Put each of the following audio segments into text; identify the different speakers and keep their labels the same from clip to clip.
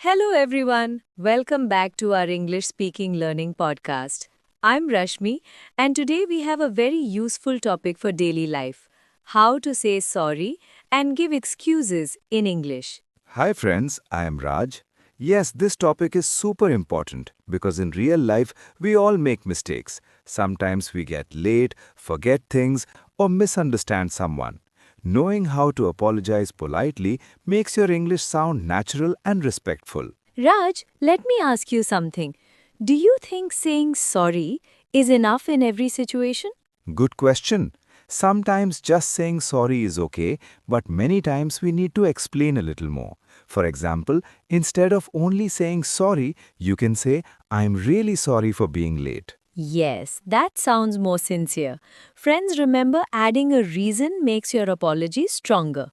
Speaker 1: Hello everyone. Welcome back to our English speaking learning podcast. I'm Rashmi and today we have a very useful topic for daily life. How to say sorry and give excuses in English.
Speaker 2: Hi friends, I am Raj. Yes, this topic is super important because in real life we all make mistakes. Sometimes we get late, forget things, or misunderstand someone. Knowing how to apologize politely makes your English sound natural and respectful.
Speaker 1: Raj, let me ask you something. Do you think saying sorry is enough in every situation?
Speaker 2: Good question. Sometimes just saying sorry is okay, but many times we need to explain a little more. For example, instead of only saying sorry, you can say, I'm really sorry for being late.
Speaker 1: Yes, that sounds more sincere. Friends, remember adding a reason makes your apology stronger.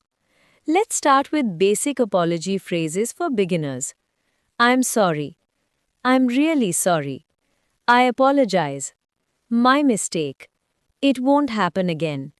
Speaker 1: Let's start with basic apology phrases for beginners. I'm sorry. I'm really sorry. I apologize. My mistake. It won't happen again.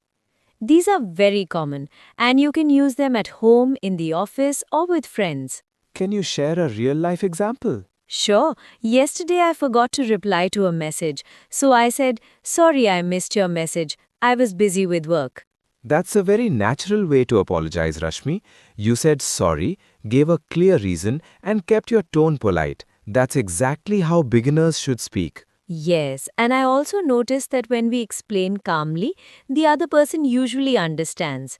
Speaker 1: These are very common and you can use them at home, in the office, or with friends.
Speaker 2: Can you share a real life example?
Speaker 1: Sure, yesterday I forgot to reply to a message, so I said, Sorry I missed your message. I was busy with work.
Speaker 2: That's a very natural way to apologize, Rashmi. You said sorry, gave a clear reason, and kept your tone polite. That's exactly how beginners should speak.
Speaker 1: Yes, and I also noticed that when we explain calmly, the other person usually understands.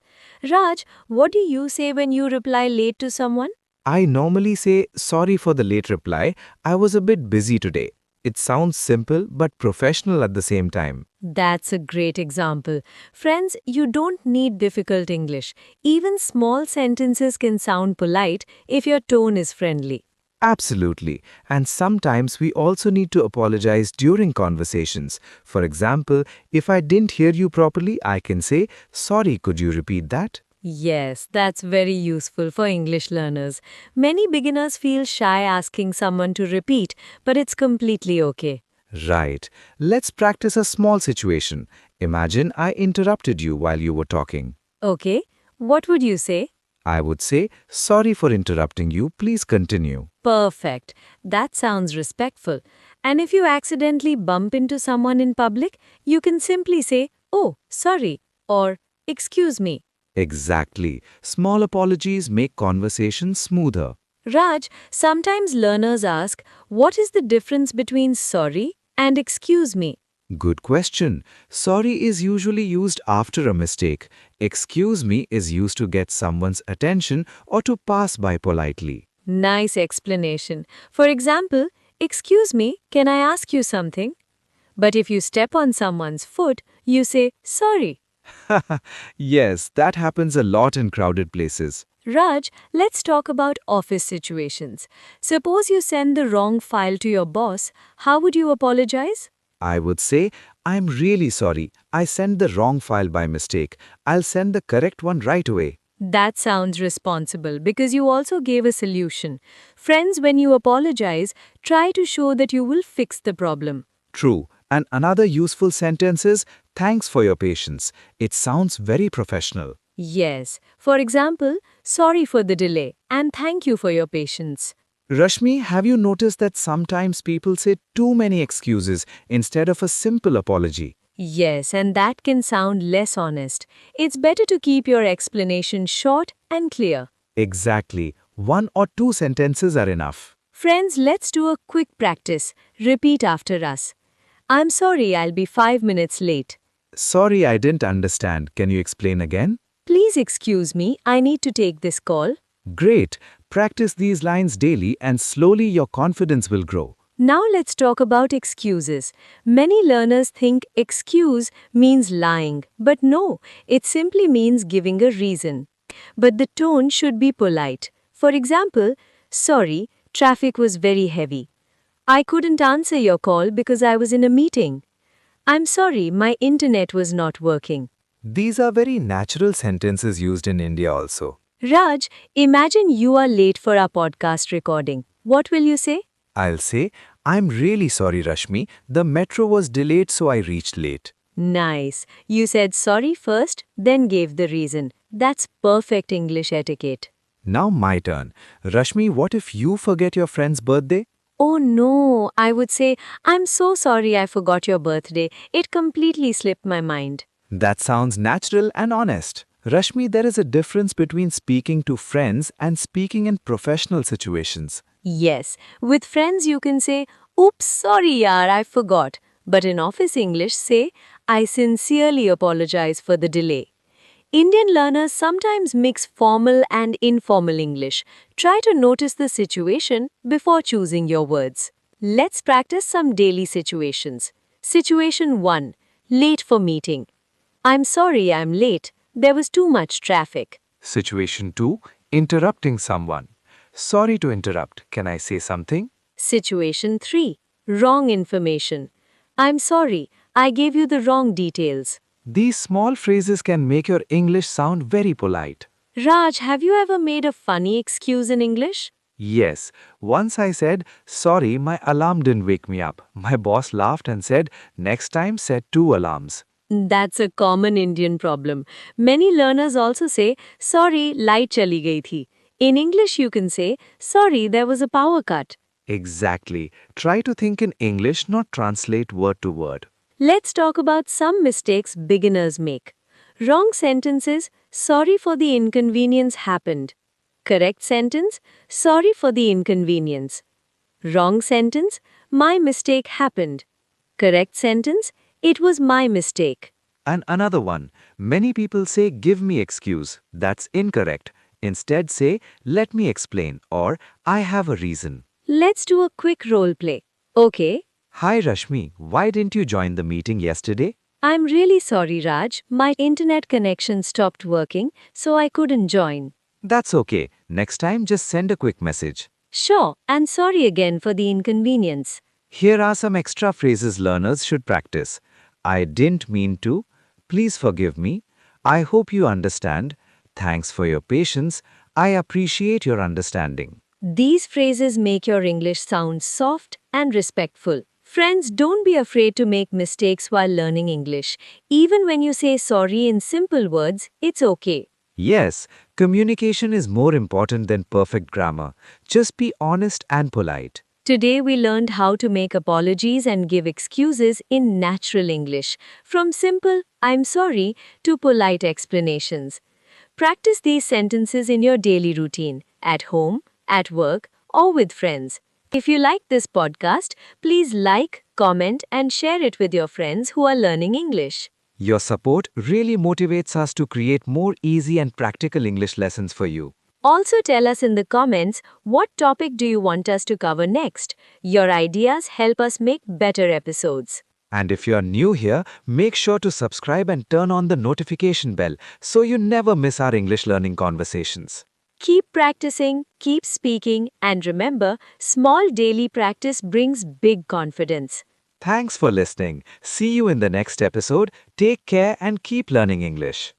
Speaker 1: Raj, what do you say when you reply late to someone?
Speaker 2: I normally say sorry for the late reply. I was a bit busy today. It sounds simple but professional at the same time.
Speaker 1: That's a great example. Friends, you don't need difficult English. Even small sentences can sound polite if your tone is friendly.
Speaker 2: Absolutely. And sometimes we also need to apologize during conversations. For example, if I didn't hear you properly, I can say, sorry, could you repeat that?
Speaker 1: Yes, that's very useful for English learners. Many beginners feel shy asking someone to repeat, but it's completely okay.
Speaker 2: Right. Let's practice a small situation. Imagine I interrupted you while you were talking.
Speaker 1: Okay, what would you say?
Speaker 2: I would say, sorry for interrupting you, please continue.
Speaker 1: Perfect. That sounds respectful. And if you accidentally bump into someone in public, you can simply say, Oh, sorry, or Excuse me.
Speaker 2: Exactly. Small apologies make conversations smoother.
Speaker 1: Raj, sometimes learners ask, What is the difference between sorry and excuse me?
Speaker 2: Good question. Sorry is usually used after a mistake. Excuse me is used to get someone's attention or to pass by politely.
Speaker 1: Nice explanation. For example, Excuse me, can I ask you something? But if you step on someone's foot, you say, Sorry.
Speaker 2: Yes, that happens a lot in crowded places.
Speaker 1: Raj, let's talk about office situations. Suppose you send the wrong file to your boss, how would you apologize?
Speaker 2: I would say, I'm really sorry. I sent the wrong file by mistake. I'll send the correct one right away.
Speaker 1: That sounds responsible because you also gave a solution. Friends, when you apologize, try to show that you will fix the problem.
Speaker 2: True. And another useful sentence is, thanks for your patience. It sounds very professional.
Speaker 1: Yes. For example, sorry for the delay and thank you for your patience.
Speaker 2: Rashmi, have you noticed that sometimes people say too many excuses instead of a simple apology?
Speaker 1: Yes, and that can sound less honest. It's better to keep your explanation short and clear.
Speaker 2: Exactly. One or two sentences are enough.
Speaker 1: Friends, let's do a quick practice. Repeat after us. I'm sorry, I'll be 5 minutes late.
Speaker 2: Sorry, I didn't understand. Can you explain again?
Speaker 1: Please excuse me, I need to take this call.
Speaker 2: Great. Practice these lines daily and slowly your confidence will grow.
Speaker 1: Now let's talk about excuses. Many learners think excuse means lying, but no, it simply means giving a reason. But the tone should be polite. For example, sorry, traffic was very heavy. I couldn't answer your call because I was in a meeting. I'm sorry, my internet was not working.
Speaker 2: These are very natural sentences used in India also.
Speaker 1: Raj, imagine you are late for our podcast recording. What will you say?
Speaker 2: I'll say, I'm really sorry, Rashmi. The metro was delayed, so I reached late.
Speaker 1: Nice. You said sorry first, then gave the reason. That's perfect English etiquette.
Speaker 2: Now my turn. Rashmi, what if you forget your friend's birthday?
Speaker 1: Oh no, I would say, I'm so sorry I forgot your birthday. It completely slipped my mind.
Speaker 2: That sounds natural and honest. Rashmi, there is a difference between speaking to friends and speaking in professional situations.
Speaker 1: Yes, with friends you can say, oops, sorry yaar, I forgot. But in office English, say, I sincerely apologize for the delay. Indian learners sometimes mix formal and informal English. Try to notice the situation before choosing your words. Let's practice some daily situations. Situation 1. Late for meeting. I'm sorry I'm late. There was too much traffic.
Speaker 2: Situation 2. Interrupting someone. Sorry to interrupt. Can I say something?
Speaker 1: Situation 3. Wrong information. I'm sorry, I gave you the wrong details.
Speaker 2: These small phrases can make your English sound very polite.
Speaker 1: Raj, have you ever made a funny excuse in English?
Speaker 2: Yes, once I said, sorry, my alarm didn't wake me up. My boss laughed and said, next time set 2 alarms.
Speaker 1: That's a common Indian problem. Many learners also say, sorry, light chali gayi thi. In English, you can say, sorry, there was a power cut.
Speaker 2: Exactly. Try to think in English, not translate word to word.
Speaker 1: Let's talk about some mistakes beginners make. Wrong sentences, sorry for the inconvenience happened. Correct sentence, sorry for the inconvenience. Wrong sentence, my mistake happened. Correct sentence, it was my mistake.
Speaker 2: And another one, many people say, give me excuse. That's incorrect. Instead say, let me explain or I have a reason.
Speaker 1: Let's do a quick role play. Okay,
Speaker 2: Hi Rashmi, why didn't you join the meeting yesterday?
Speaker 1: I'm really sorry, Raj. My internet connection stopped working, so I couldn't join.
Speaker 2: That's okay. Next time just send a quick message.
Speaker 1: Sure, and sorry again for the inconvenience.
Speaker 2: Here are some extra phrases learners should practice. I didn't mean to. Please forgive me. I hope you understand. Thanks for your patience. I appreciate your understanding.
Speaker 1: These phrases make your English sound soft and respectful. Friends, don't be afraid to make mistakes while learning English. Even when you say sorry in simple words, it's okay.
Speaker 2: Yes, communication is more important than perfect grammar. Just be honest and polite.
Speaker 1: Today we learned how to make apologies and give excuses in natural English, from simple I'm sorry to polite explanations. Practice these sentences in your daily routine, at home, at work, or with friends. If you like this podcast, please like, comment, and share it with your friends who are learning English.
Speaker 2: Your support really motivates us to create more easy and practical English lessons for you.
Speaker 1: Also tell us in the comments what topic do you want us to cover next. Your ideas help us make better episodes.
Speaker 2: And if you are new here, make sure to subscribe and turn on the notification bell so you never miss our English learning conversations.
Speaker 1: Keep practicing, keep speaking, and remember, small daily practice brings big confidence.
Speaker 2: Thanks for listening. See you in the next episode. Take care and keep learning English.